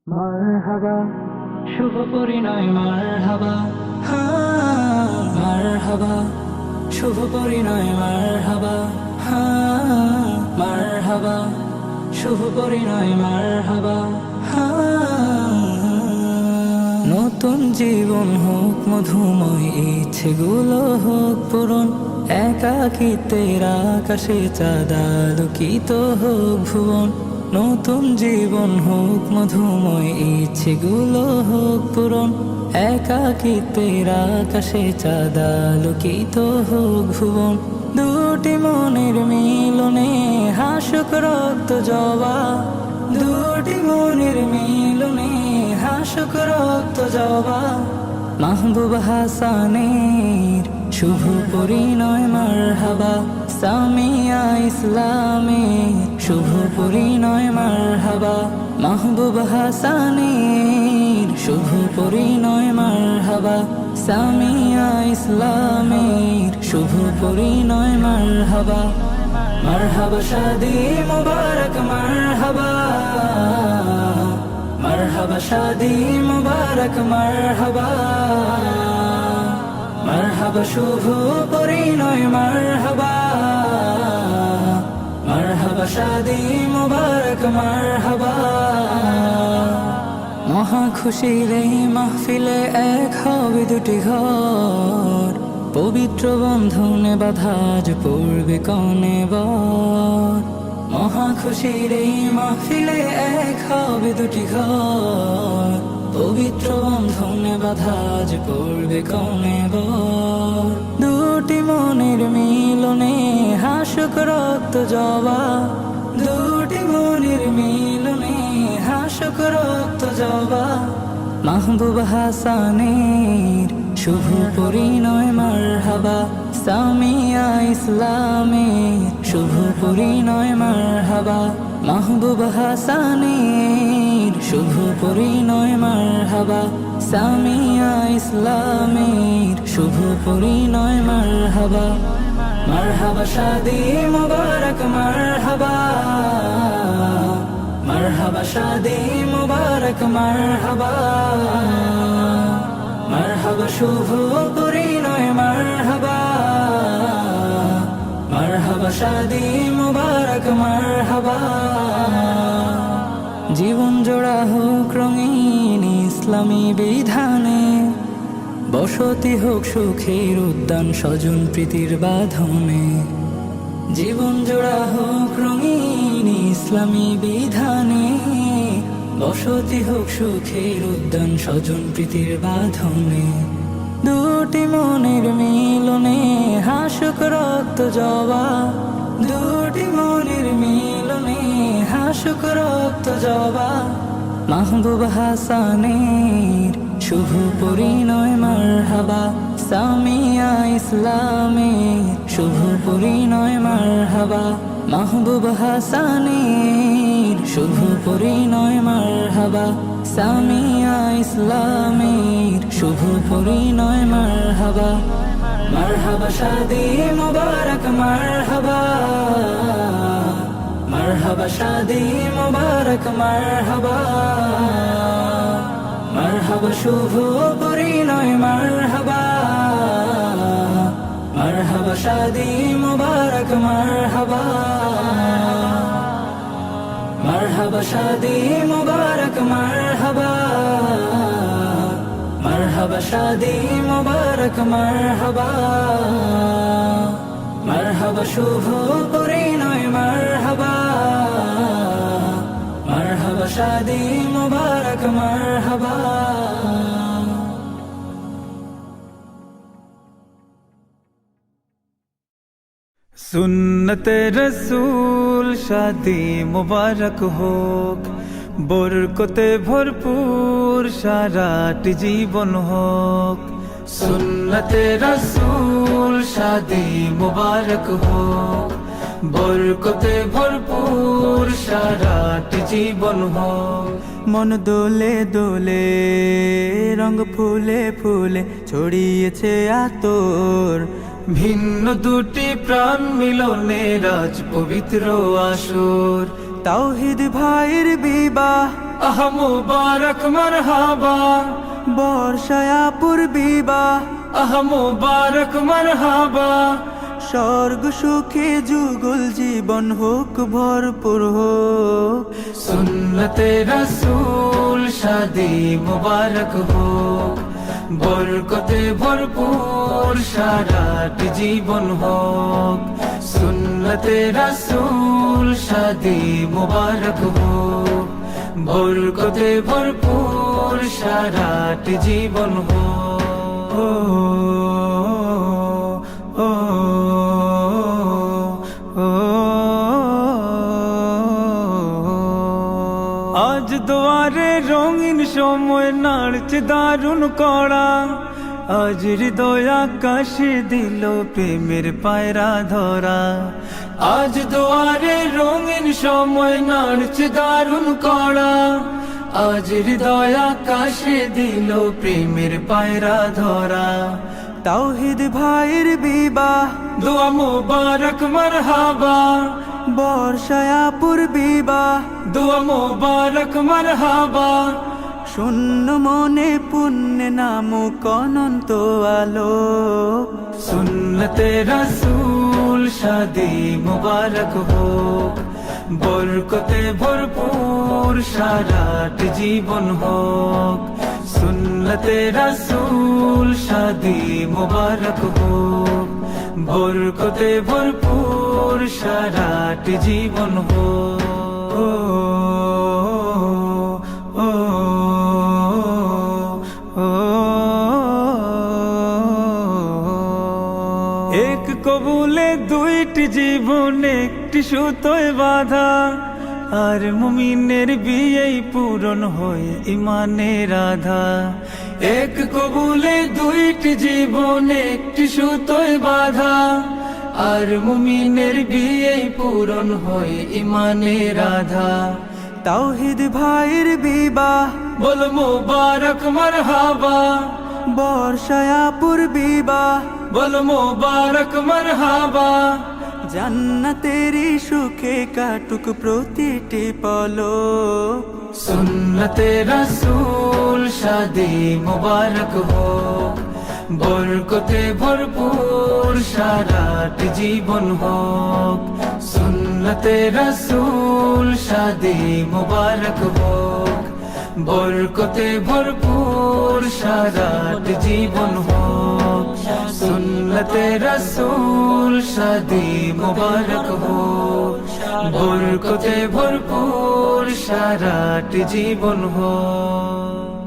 মারহাবা শুভ পরিণয় মারহাবা, মারহাবা শুভ পরিণয় মারহাবা, মারহাবা শুভ পরিণয় মারহাবা। নতুন জীবন হোক মধুময়, ইচ্ছেগুলো হোক পূরণ, একাকিত্বের আকাশে চাঁদ আলোকিত হোক ভুবন। নতুন জীবন হোক মধুময়, ইচ্ছেগুলো হোক পূরণ, একাকিত্বের আকাশে চাঁদ আলোকিত হোক ভুবন। দুটি মনের মিলনে হাসুক রক্ত জবা, দুটি মনের মিলনে হাসুক রক্ত জবা। মাহবুব হাসানের শুভ পরিণয় মারহাবা, সামিয়া ইসলামের শুভ পরিণয় মারহাবা। মাহবুব হাসানের শুভ পরিণয় মারহাবা, সামিয়া ইসলামের শুভ পরিণয় মারহাবা। মারহাবা শাদি মুবারক মারহাবা, মারহাবা শাদি মুবারক মারহাবা। মারহাবা শুভ পরিণয় মারহাবা, মারহাবা শাদি মুবারক মারহাবা। মহা খুশির এই মাহফিলে এক হবে দুটি ঘর, পবিত্র বন্ধনে বাঁধা আজ পড়বে কনে বর। মহা খুশির এই মাহফিলে এক হবে দুটি ঘর, পবিত্র বন্ধনে বাঁধা আজ পড়বে কনে বর। দুটি মনের মিলনে হাসুক রক্ত জবা, দুটি মনের মিলনে হাসুক রক্ত জবা। মাহবুব হাসানের শুভ পরিণয় মারহাবা, সামিয়া ইসলামের শুভ পরিণয় মারহাবা। মাহবুব হাসানের শুভ পরিণয় মারহাবা, সামিয়া ইসলামের শুভ পরিণয় মারহাবা। মারহাবা শাদি মুবারক মারহাবা, মারহাবা শাদি মুবারক মারহাবা। মারহাবা শুভ পরিণয় মারহাবা, মারহাবা শাদি মুবারক মারহাবা। জীবন জোড়া হোক রঙিন ইসলামী বিধানে, বসতি হোক সুখের উদ্যান স্বজন প্রীতির বাঁধনে। জীবন জোড়া হোক রঙিন ইসলামী বিধানে, বসতি হোক সুখের উদ্যান স্বজন প্রীতির বাঁধনে। দুটি মনের মিলনে হাসুক রক্ত জবা, দুটি মনের মিলনে হাসুক রক্ত জবা। মাহবুব হাসানের শুভ পরিণয় মারহাবা, সামিয়া ইসলামের শুভ পরিণয় মারহাবা। মাহবুব হাসানের শুভ পরিণয় মারহাবা, সামিয়া ইসলামের শুভ পরিণয় মারহাবা। মারহাবা শাদি মুবারক মারহাবা, মারহাবা শাদি মুবারক মারহাবা। মারহাবা শুভ পরিণয় মারহাবা, মারহাবা শাদি মুবারক মারহাবা। মারহাবা শাদি মুবারক মারহাবা, মারহাবা শাদি মুবারক মারহাবা। মারহাবা শুভ পরিণয় মারহাবা, মারহাবা শাদি মুবারক মারহাবা। সুন্নতে রসূল শাদি মুবারক হোক, বরকতে ভরপুর সারাটি জীবন হোক। সুন্নতে রসূল শাদি মুবারক হোক, বরকতে ভরপুর সারাটি জীবন হোক। মন দোলে দোলে রঙ ফুলে ফুলে ছড়িয়েছে আতর, ভিন্ন দুটি প্রাণ মিলনে রাজ পবিত্র আসর। তাওহীদ ভাইয়ের বিবাহ আহ মুবারক মারহাবা, বর্ষায় পূর্বিবাহ, আহ মুবারক মারহাবা, স্বর্গ সুখে যুগল জীবন হোক ভরপুর হোক। সুন্নতে রাসূল শাদি মুবারক হোক, বরকতে ভরপুর সারাট জীবন হোক। সুন্নতে রাসূল শাদি মুবারক হোক, বরকতে ভরপুর সারাট জীবন হোক। ও আজ দুয়ারে রঙিন সময় নাড়ছে দারুণ কড়া, আজ হৃদয় আকাশে দিল প্রেমের পায়রা ধরা। আজ দুয়ারে রঙিন সময় নাড়ছে দারুণ কড়া, আজ হৃদয় আকাশে দিল প্রেমের পায়রা ধরা। তাওহীদ ভাইয়ের বিবাহ, দোয়া মুবারক মারহাবা, বর্ষায় পূর্বিবাহ, দোয়া মুবারক মারহাবা, শূন্য মনে পুণ্যে নামুক অনন্ত আলো। সুন্নতে রাসূল শাদি মুবারক হোক, বরকতে ভরপুর সারাট জীবন হোক। সুন্নতে রাসূল শাদি মুবারক হোক, বরকতে ভরপুর সারাট জীবন হোক। এক কবুলে দুইটি জীবন একটি সুতোয় বাঁধা, আর মুমিনের বিয়েই পূরণ হয় ইমানের আধা। এক কবুলে দুইটি জীবন একটি সুতোয় বাঁধা, আর মুমিনের বিয়েই পূরণ হয় ইমানের আধা। তাওহীদ ভাইয়ের বিবাহ, বল মুবারক মারহাবা, বর্ষায় পূর্বিবাহ, বল মুবারক মারহাবা, জান্নাতেরি সুখে কাটুক প্রতিটি পলক। সুন্নতে রাসূল শাদি মুবারক হোক, বরকতে ভরপুর সারাট জীবন হোক। সুন্নতে রাসূল শাদি মুবারক হোক, বরকতে ভরপুর সারাট জীবন হোক। সুন্নতে রাসূল শাদি মুবারক হোক, বরকতে ভরপুর সারাট জীবন হোক।